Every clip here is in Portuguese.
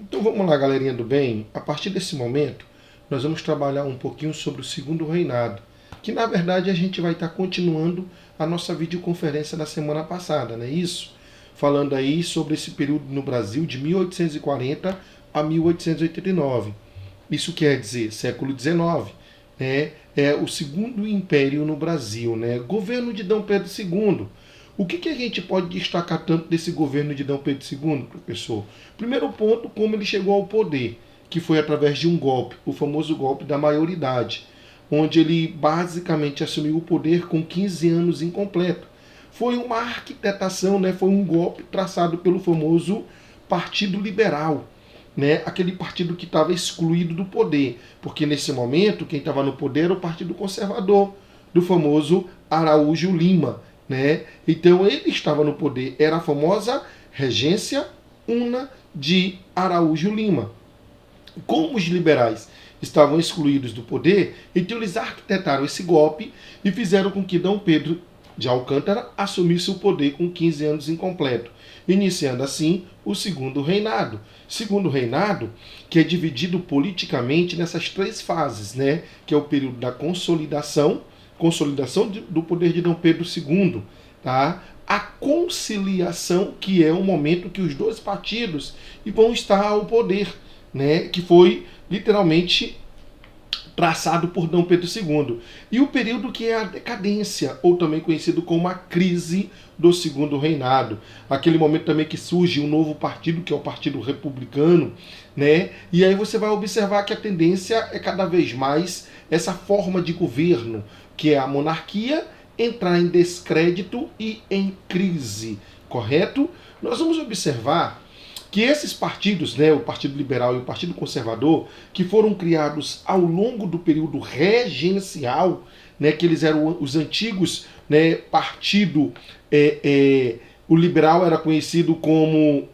Então vamos lá, galerinha do bem. A partir desse momento, nós vamos trabalhar um pouquinho sobre o segundo reinado, que na verdade a gente vai estar continuando a nossa videoconferência da semana passada, não é isso? Falando aí sobre esse período no Brasil de 1840 a 1889. Isso quer dizer século XIX, né? É o segundo império no Brasil, né? Governo de Dom Pedro II. O que a gente pode destacar tanto desse governo de Dom Pedro II, professor? Primeiro ponto, como ele chegou ao poder, que foi através de um golpe, o famoso golpe da maioridade, onde ele basicamente assumiu o poder com 15 anos incompleto. Foi uma arquitetação, né? Foi um golpe traçado pelo famoso Partido Liberal, né? Aquele partido que estava excluído do poder, porque nesse momento quem estava no poder era o Partido Conservador, do famoso Araújo Lima, né? Então ele estava no poder, era a famosa Regência Una de Araújo Lima. Como os liberais estavam excluídos do poder, então eles arquitetaram esse golpe e fizeram com que Dom Pedro de Alcântara assumisse o poder com 15 anos incompleto, iniciando assim o segundo reinado. Segundo reinado, que é dividido politicamente nessas três fases, né? Que é o período da consolidação do poder de Dom Pedro II, tá? A conciliação, que é o momento que os dois partidos vão estar ao poder, né? Que foi literalmente traçado por Dom Pedro II. E o período que é a decadência, ou também conhecido como a crise do segundo reinado. Aquele momento também que surge um novo partido, que é o Partido Republicano, né? E aí você vai observar que a tendência é cada vez mais essa forma de governo, que é a monarquia, entrar em descrédito e em crise, correto? Nós vamos observar que esses partidos, né, o Partido Liberal e o Partido Conservador, que foram criados ao longo do período regencial, né, que eles eram os antigos, né, partido, o liberal era conhecido como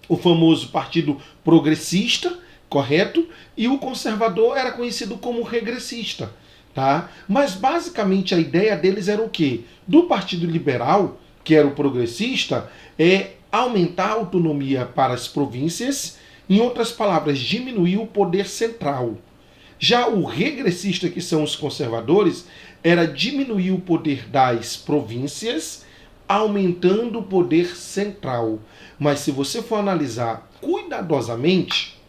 o famoso Partido Progressista, correto? E o conservador era conhecido como regressista, tá? Mas basicamente a ideia deles era o quê? Do Partido Liberal, que era o progressista, aumentar a autonomia para as províncias, em outras palavras, diminuir o poder central. Já o regressista, que são os conservadores, era diminuir o poder das províncias, aumentando o poder central. Mas se você for analisar cuidadosamente,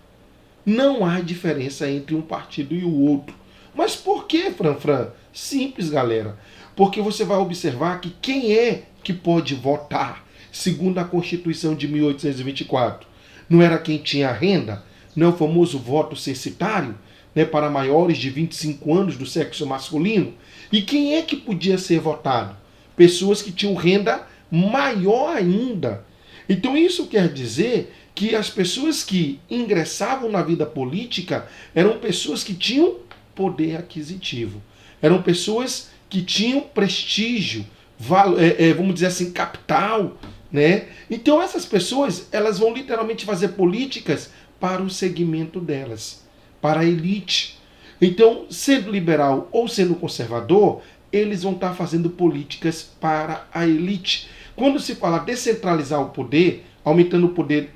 não há diferença entre um partido e o outro. Mas por que, Franfran? Simples, galera. Porque você vai observar que quem é que pode votar segundo a Constituição de 1824? Não era quem tinha renda? Não é o famoso voto censitário, né, para maiores de 25 anos do sexo masculino? E quem é que podia ser votado? Pessoas que tinham renda maior ainda. Então isso quer dizer que as pessoas que ingressavam na vida política eram pessoas que tinham poder aquisitivo. Eram pessoas que tinham prestígio, vamos dizer assim, capital, né? Então essas pessoas, elas vão literalmente fazer políticas para o segmento delas, para a elite. Então, sendo liberal ou sendo conservador, eles vão estar fazendo políticas para a elite. Quando se fala descentralizar o poder, aumentando o poder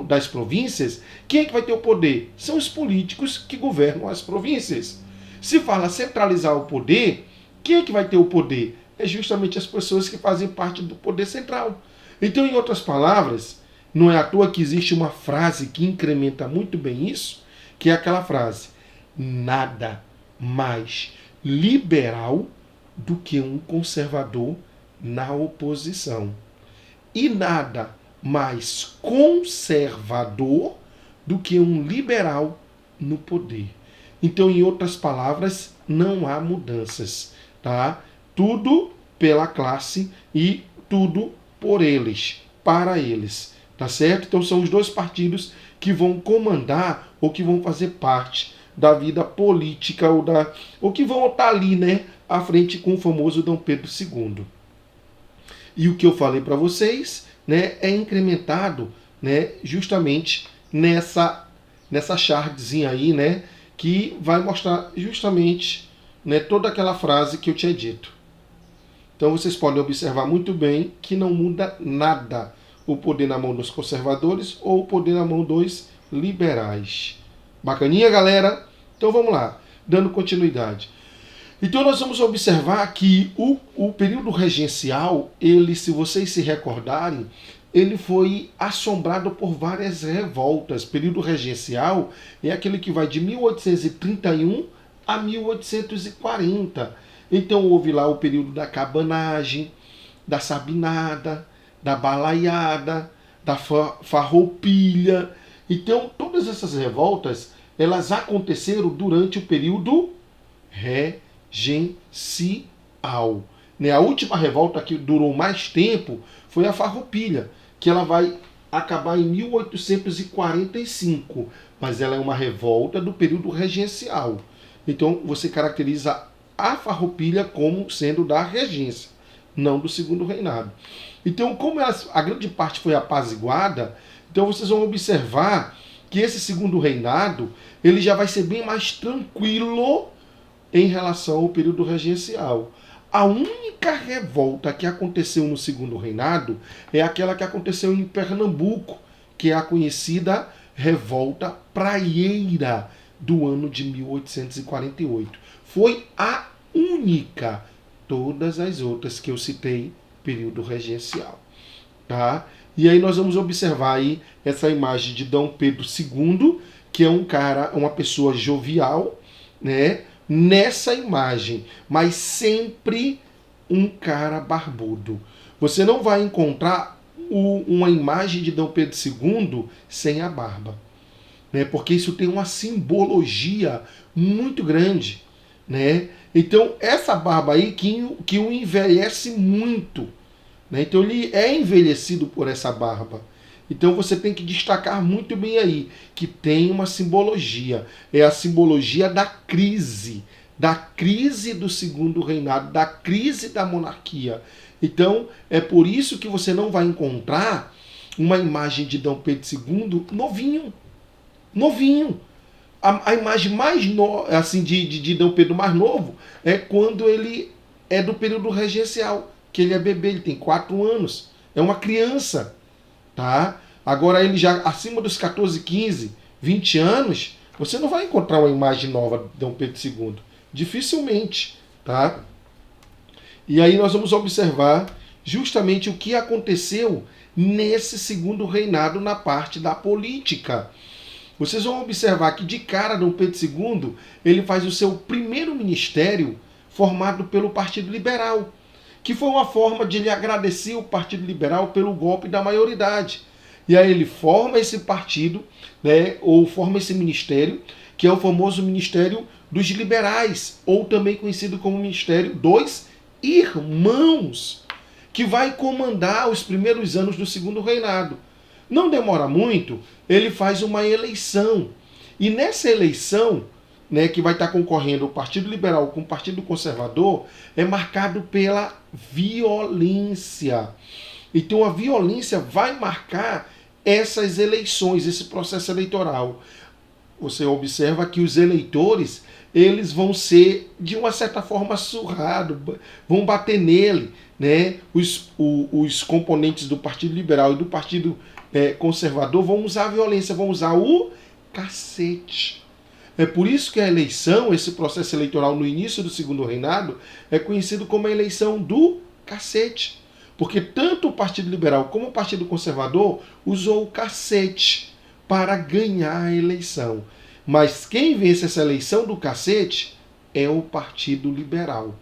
das províncias, quem é que vai ter o poder? São os políticos que governam as províncias. Se fala centralizar o poder, quem é que vai ter o poder? É justamente as pessoas que fazem parte do poder central. Então, em outras palavras, não é à toa que existe uma frase que incrementa muito bem isso, que é aquela frase: nada mais liberal do que um conservador na oposição. E nada mais conservador do que um liberal no poder. Então, em outras palavras, não há mudanças, tá? Tudo pela classe e tudo por eles, para eles, tá certo? Então são os dois partidos que vão comandar ou que vão fazer parte da vida política ou que vão estar ali, né, à frente com o famoso Dom Pedro II. E o que eu falei para vocês, né, é incrementado, né, justamente nessa chartzinha aí, né, que vai mostrar justamente, né, toda aquela frase que eu tinha dito. Então vocês podem observar muito bem que não muda nada o poder na mão dos conservadores ou o poder na mão dos liberais. Bacaninha, galera? Então vamos lá, dando continuidade. Então nós vamos observar que o período regencial, ele, se vocês se recordarem, ele foi assombrado por várias revoltas. Período regencial é aquele que vai de 1831 a 1840. Então houve lá o período da cabanagem, da sabinada, da balaiada, da farroupilha. Então todas essas revoltas, elas aconteceram durante o período regencial. A última revolta que durou mais tempo foi a farroupilha, que ela vai acabar em 1845, mas ela é uma revolta do período regencial. Então você caracteriza a farroupilha como sendo da regência, não do segundo reinado. Então, como a grande parte foi apaziguada, então vocês vão observar que esse segundo reinado ele já vai ser bem mais tranquilo em relação ao período regencial. A única revolta que aconteceu no segundo reinado é aquela que aconteceu em Pernambuco, que é a conhecida Revolta Praieira do ano de 1848. Foi a única. Todas as outras que eu citei, período regencial. Tá? E aí nós vamos observar aí essa imagem de Dom Pedro II, que é um cara, uma pessoa jovial, né? Nessa imagem, mas sempre um cara barbudo. Você não vai encontrar uma imagem de Dom Pedro II sem a barba, né? Porque isso tem uma simbologia muito grande, né? Então essa barba aí que o envelhece muito, né? Então ele é envelhecido por essa barba. Então você tem que destacar muito bem aí que tem uma simbologia. É a simbologia da crise do segundo reinado, da crise da monarquia. Então é por isso que você não vai encontrar uma imagem de Dom Pedro II novinho. A imagem mais assim de Dom Pedro mais novo é quando ele é do período regencial, que ele é bebê, ele tem 4 anos, é uma criança. Tá? Agora ele já acima dos 14, 15, 20 anos, você não vai encontrar uma imagem nova de Dom Pedro II. Dificilmente. Tá? E aí nós vamos observar justamente o que aconteceu nesse segundo reinado na parte da política. Vocês vão observar que de cara Dom Pedro II, ele faz o seu primeiro ministério formado pelo Partido Liberal, que foi uma forma de ele agradecer o Partido Liberal pelo golpe da maioridade. E aí ele forma esse partido, né, ou forma esse ministério, que é o famoso Ministério dos Liberais, ou também conhecido como Ministério dos Irmãos, que vai comandar os primeiros anos do segundo reinado. Não demora muito, ele faz uma eleição. E nessa eleição, né, que vai estar concorrendo o Partido Liberal com o Partido Conservador, é marcado pela violência. Então a violência vai marcar essas eleições, esse processo eleitoral. Você observa que os eleitores, eles vão ser, de uma certa forma, surrados, vão bater nele, né? Os componentes do Partido Liberal e do Partido Conservador vão usar a violência, vão usar o cacete. É por isso que a eleição, esse processo eleitoral no início do segundo reinado, é conhecido como a eleição do cacete. Porque tanto o Partido Liberal como o Partido Conservador usou o cacete para ganhar a eleição. Mas quem vence essa eleição do cacete é o Partido Liberal.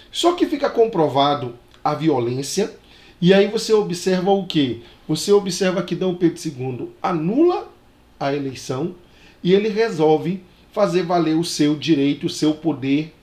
Só que fica comprovado a violência, e aí você observa o quê? Você observa que Dom Pedro II anula a eleição e ele resolve fazer valer o seu direito, o seu poder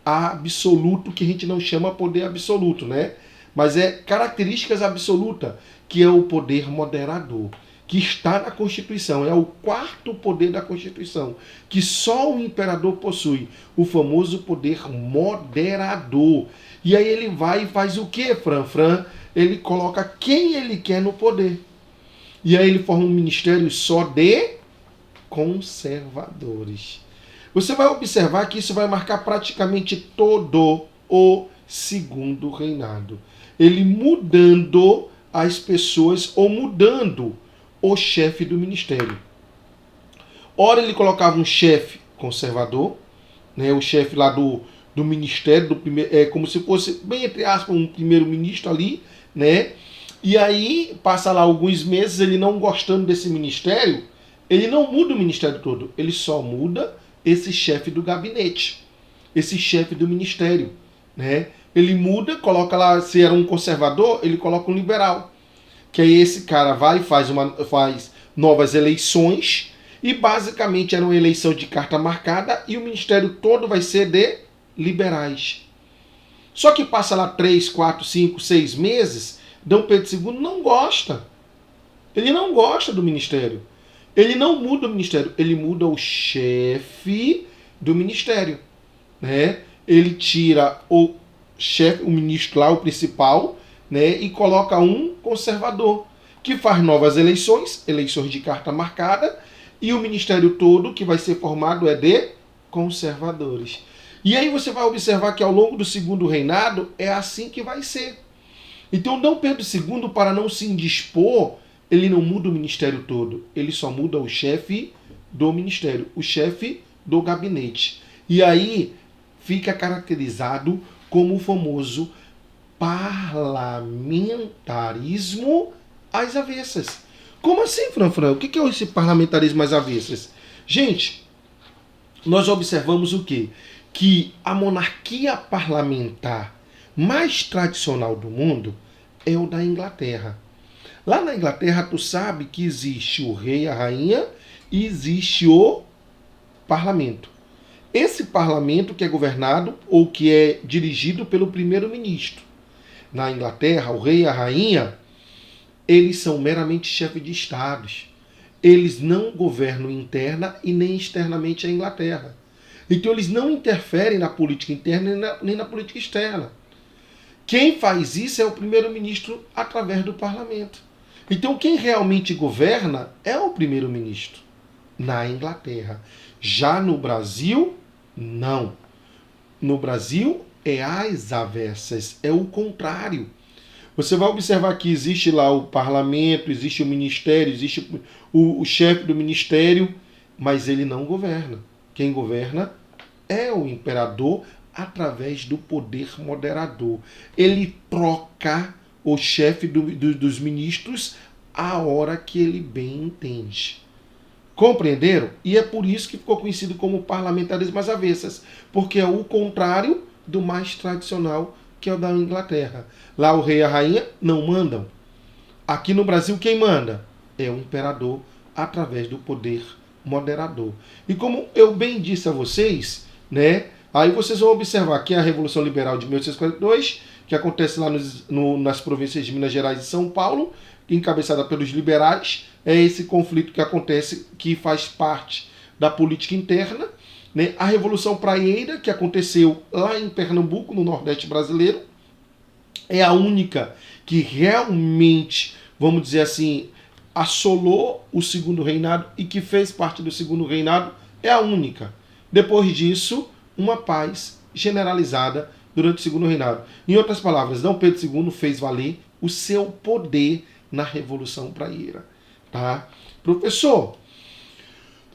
absoluto, que a gente não chama poder absoluto, né? Mas é características absolutas, que é o poder moderador, que está na Constituição, é o 4º poder da Constituição, que só o imperador possui, o famoso poder moderador. E aí ele vai e faz o quê, Fran? Ele coloca quem ele quer no poder. E aí ele forma um ministério só de conservadores. Você vai observar que isso vai marcar praticamente todo o segundo reinado. Ele mudando as pessoas ou mudando o chefe do ministério. Ora ele colocava um chefe conservador, né, o chefe lá do ministério, do primeiro, como se fosse, bem entre aspas, um primeiro-ministro ali, né? E aí, passa lá alguns meses, ele não gostando desse ministério, ele não muda o ministério todo, ele só muda esse chefe do gabinete, esse chefe do ministério, né? Ele muda, coloca lá, se era um conservador, ele coloca um liberal. Que aí esse cara vai e faz novas eleições, e basicamente era uma eleição de carta marcada, e o ministério todo vai ser de liberais. Só que passa lá 3, 4, 5, 6 meses, Dom Pedro II não gosta. Ele não gosta do ministério. Ele não muda o ministério, ele muda o chefe do ministério, né? Ele tira o chefe, o ministro lá, o principal, né, e coloca um conservador, que faz novas eleições, eleições de carta marcada, e o ministério todo que vai ser formado é de conservadores. E aí você vai observar que ao longo do segundo reinado é assim que vai ser. Então Dom Pedro II, para não se indispor, ele não muda o ministério todo, ele só muda o chefe do ministério, o chefe do gabinete. E aí fica caracterizado como o famoso parlamentarismo às avessas. Como assim, Franfran? O que é esse parlamentarismo às avessas? Gente, nós observamos o quê? Que a monarquia parlamentar mais tradicional do mundo é o da Inglaterra. Lá na Inglaterra, tu sabe que existe o rei, a rainha, e existe o parlamento. Esse parlamento que é governado ou que é dirigido pelo primeiro-ministro. Na Inglaterra, o rei e a rainha, eles são meramente chefes de estados. Eles não governam interna e nem externamente a Inglaterra. Então eles não interferem na política interna nem na política externa. Quem faz isso é o primeiro-ministro através do parlamento. Então quem realmente governa é o primeiro-ministro na Inglaterra. Já no Brasil, não. No Brasil é às avessas, é o contrário. Você vai observar que existe lá o parlamento, existe o ministério, existe o chefe do ministério, mas ele não governa. Quem governa é o imperador através do poder moderador. Ele troca o chefe dos ministros a hora que ele bem entende. Compreenderam? E é por isso que ficou conhecido como parlamentarismo às avessas, porque é o contrário do mais tradicional, que é o da Inglaterra. Lá o rei e a rainha não mandam. Aqui no Brasil quem manda? É o imperador através do poder moderador. E como eu bem disse a vocês, né, aí vocês vão observar que a Revolução Liberal de 1842, que acontece lá nas províncias de Minas Gerais e São Paulo, encabeçada pelos liberais, é esse conflito que acontece, que faz parte da política interna, né? A Revolução Praieira, que aconteceu lá em Pernambuco, no Nordeste brasileiro, é a única que realmente, vamos dizer assim, assolou o segundo reinado e que fez parte do segundo reinado, é a única. Depois disso, uma paz generalizada durante o segundo reinado. Em outras palavras, Dom Pedro II fez valer o seu poder na Revolução Praieira. Tá? Professor,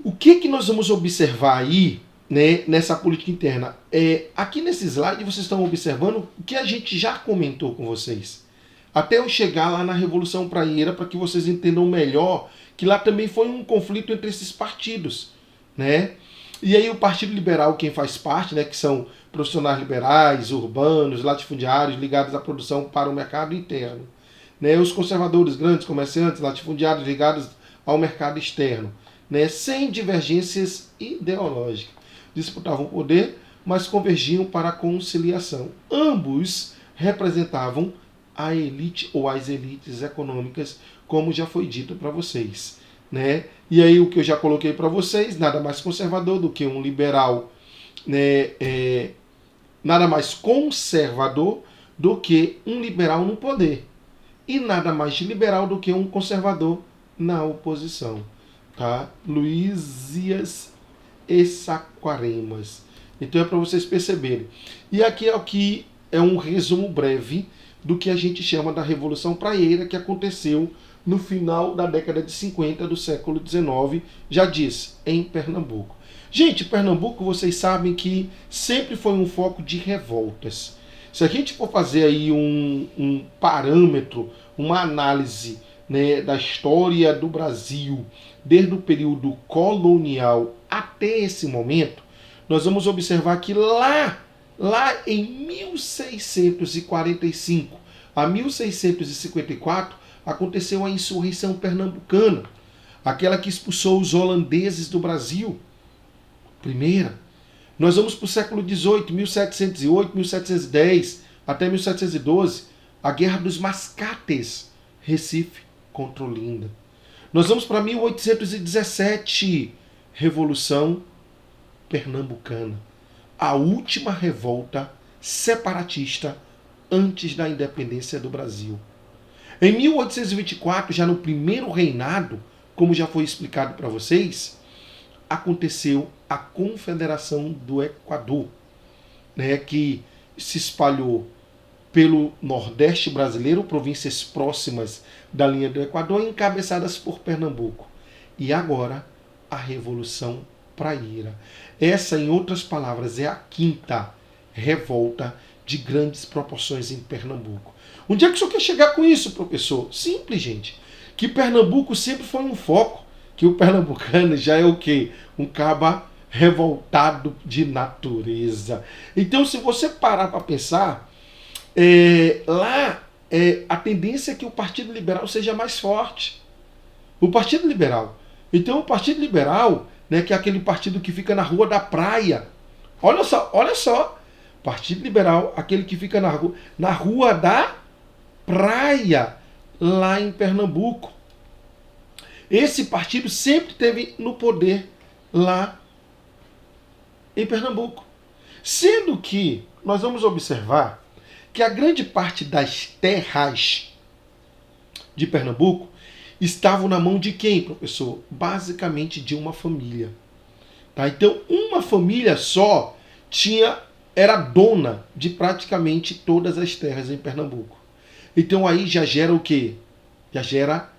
o que nós vamos observar aí, né, nessa política interna? Aqui nesse slide vocês estão observando o que a gente já comentou com vocês. Até eu chegar lá na Revolução Praieira, para que vocês entendam melhor que lá também foi um conflito entre esses partidos, né? E aí o Partido Liberal, quem faz parte, né, que são profissionais liberais, urbanos, latifundiários ligados à produção para o mercado interno. Né, os conservadores, grandes comerciantes, latifundiários ligados ao mercado externo, né, sem divergências ideológicas. Disputavam o poder, mas convergiam para a conciliação. Ambos representavam a elite ou as elites econômicas, como já foi dito para vocês. Né? E aí o que eu já coloquei para vocês, nada mais conservador do que um liberal, né, nada mais conservador do que um liberal no poder. E nada mais liberal do que um conservador na oposição. Tá? Luísias e Saquaremas. Então é para vocês perceberem. E aqui é um resumo breve do que a gente chama da Revolução Praieira, que aconteceu no final da década de 50 do século XIX, já disse, em Pernambuco. Gente, Pernambuco, vocês sabem que sempre foi um foco de revoltas. Se a gente for fazer aí um parâmetro, uma análise, né, da história do Brasil, desde o período colonial até esse momento, nós vamos observar que lá em 1645 a 1654, aconteceu a insurreição pernambucana, aquela que expulsou os holandeses do Brasil. Primeira. Nós vamos para o século XVIII, 1708, 1710, até 1712, a Guerra dos Mascates, Recife contra Olinda. Nós vamos para 1817, Revolução Pernambucana, a última revolta separatista antes da independência do Brasil. Em 1824, já no primeiro reinado, como já foi explicado para vocês, aconteceu a Confederação do Equador, né, que se espalhou pelo Nordeste brasileiro, províncias próximas da linha do Equador, encabeçadas por Pernambuco. E agora, a Revolução Praieira. Essa, em outras palavras, é a quinta revolta de grandes proporções em Pernambuco. Onde é que o senhor quer chegar com isso, professor? Simples, gente. Que Pernambuco sempre foi um foco, que o pernambucano já é o quê? Um caba revoltado de natureza. Então, se você parar para pensar, a tendência é que o Partido Liberal seja mais forte. O Partido Liberal. Então, o Partido Liberal, né, que é aquele partido que fica na Rua da Praia. Olha só. Partido Liberal, aquele que fica na Rua da Praia, lá em Pernambuco. Esse partido sempre esteve no poder lá em Pernambuco. Sendo que nós vamos observar que a grande parte das terras de Pernambuco estavam na mão de quem, professor? Basicamente de uma família. Tá? Então, uma família só era dona de praticamente todas as terras em Pernambuco. Então aí já gera o quê? Já gera,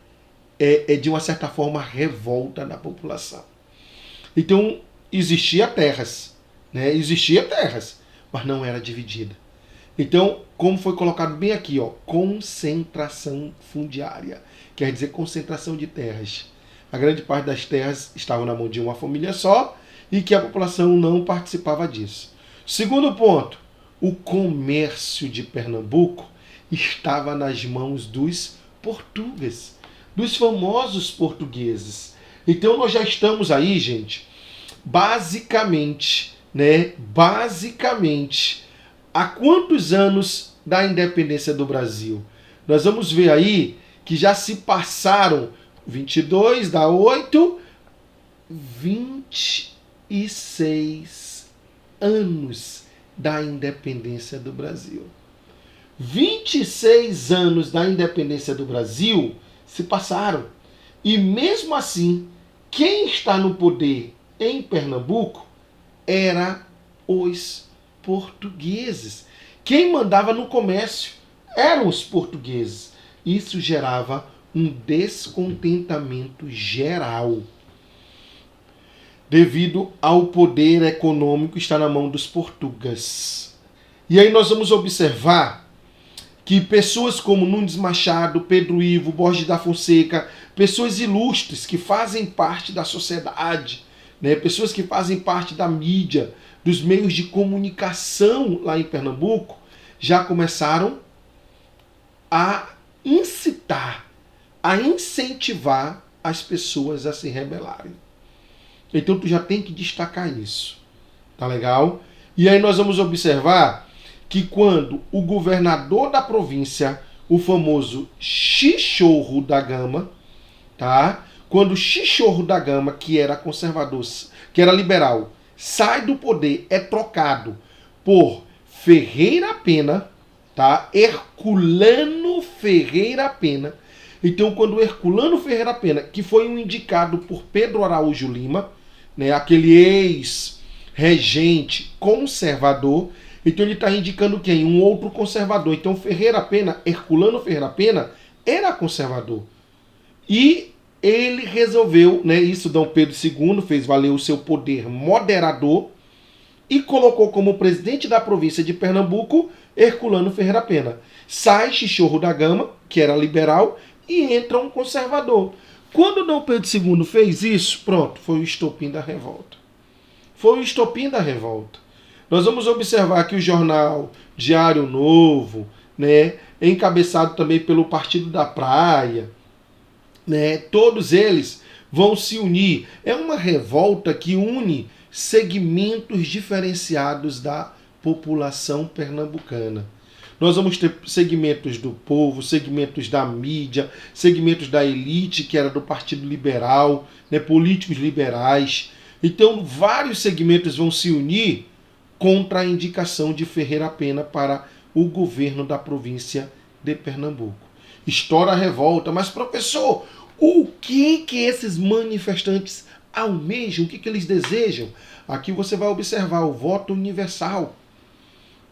de uma certa forma, revolta da população. Então existia terras, mas não era dividida. Então, como foi colocado bem aqui, concentração fundiária, quer dizer concentração de terras. A grande parte das terras estavam na mão de uma família só e que a população não participava disso. Segundo ponto, o comércio de Pernambuco estava nas mãos dos portugueses, dos famosos portugueses. Então nós já estamos aí, gente, basicamente, há quantos anos da independência do Brasil? Nós vamos ver aí que já se passaram 22 dá 8, 26 anos da independência do Brasil. 26 anos da independência do Brasil se passaram. E mesmo assim, quem está no poder em Pernambuco era os portugueses. Quem mandava no comércio eram os portugueses. Isso gerava um descontentamento geral, devido ao poder econômico estar na mão dos portugueses. E aí nós vamos observar que pessoas como Nunes Machado, Pedro Ivo, Borges da Fonseca, pessoas ilustres que fazem parte da sociedade, pessoas que fazem parte da mídia, dos meios de comunicação lá em Pernambuco, já começaram a incitar, a incentivar as pessoas a se rebelarem. Então tu já tem que destacar isso. Tá legal? E aí nós vamos observar que quando o governador da província, o famoso Chichorro da Gama, tá? Quando o Chichorro da Gama, que era conservador, que era liberal, sai do poder, é trocado por Ferreira Pena, tá? Herculano Ferreira Pena. Então, quando Herculano Ferreira Pena, que foi um indicado por Pedro Araújo Lima, aquele ex-regente conservador, então ele está indicando quem? Um outro conservador. Então Ferreira Pena, Herculano Ferreira Pena, era conservador. E ele resolveu, né, isso Dom Pedro II fez valer o seu poder moderador e colocou como presidente da província de Pernambuco Herculano Ferreira Pena. Sai Chichorro da Gama, que era liberal, e entra um conservador. Quando Dom Pedro II fez isso, pronto, foi o estopim da revolta. Foi o estopim da revolta. Nós vamos observar que o jornal Diário Novo, né, encabeçado também pelo Partido da Praia, né, todos eles vão se unir. É uma revolta que une segmentos diferenciados da população pernambucana. Nós vamos ter segmentos do povo, segmentos da mídia, segmentos da elite, que era do Partido Liberal, né, políticos liberais. Então, vários segmentos vão se unir contra a indicação de Ferreira Pena para o governo da província de Pernambuco. Estoura a revolta, mas professor, o que esses manifestantes almejam, o que eles desejam? Aqui você vai observar o voto universal.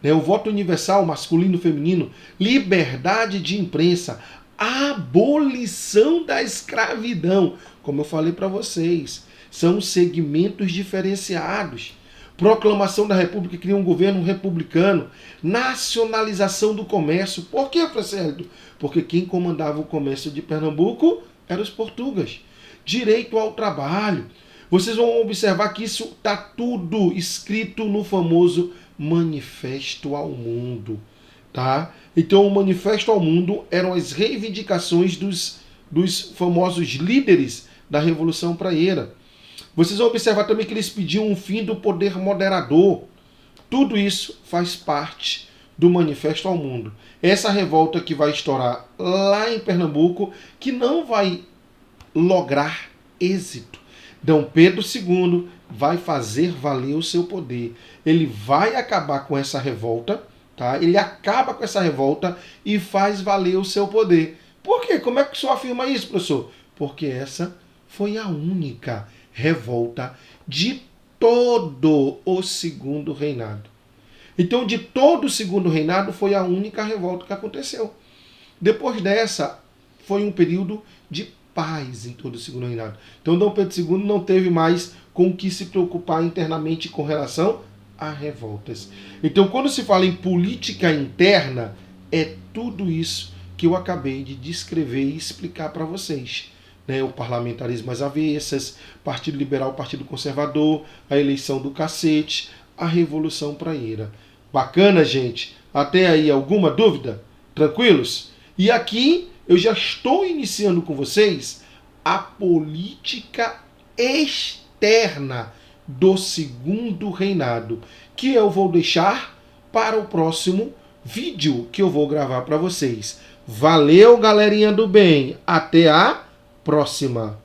O voto universal, masculino e feminino, liberdade de imprensa, abolição da escravidão. Como eu falei para vocês, são segmentos diferenciados. Proclamação da República, cria um governo republicano, nacionalização do comércio. Por que, Francisco? Porque quem comandava o comércio de Pernambuco eram os portugueses. Direito ao trabalho. Vocês vão observar que isso está tudo escrito no famoso Manifesto ao Mundo. Tá? Então, o Manifesto ao Mundo eram as reivindicações dos famosos líderes da Revolução Praieira. Vocês vão observar também que eles pediam um fim do poder moderador. Tudo isso faz parte do Manifesto ao Mundo. Essa revolta que vai estourar lá em Pernambuco, que não vai lograr êxito. Dom Pedro II vai fazer valer o seu poder. Ele vai acabar com essa revolta, tá? Ele acaba com essa revolta e faz valer o seu poder. Por quê? Como é que o senhor afirma isso, professor? Porque essa foi a única revolta de todo o segundo reinado. Então, de todo o segundo reinado, foi a única revolta que aconteceu. Depois dessa, foi um período de paz em todo o segundo reinado. Então, Dom Pedro II não teve mais com o que se preocupar internamente com relação a revoltas. Então, quando se fala em política interna, é tudo isso que eu acabei de descrever e explicar para vocês. O parlamentarismo às avessas, Partido Liberal, Partido Conservador, a eleição do cacete, a Revolução Praieira. Bacana, gente? Até aí alguma dúvida? Tranquilos? E aqui eu já estou iniciando com vocês a política externa do segundo reinado, que eu vou deixar para o próximo vídeo que eu vou gravar para vocês. Valeu, galerinha do bem! Até a próxima!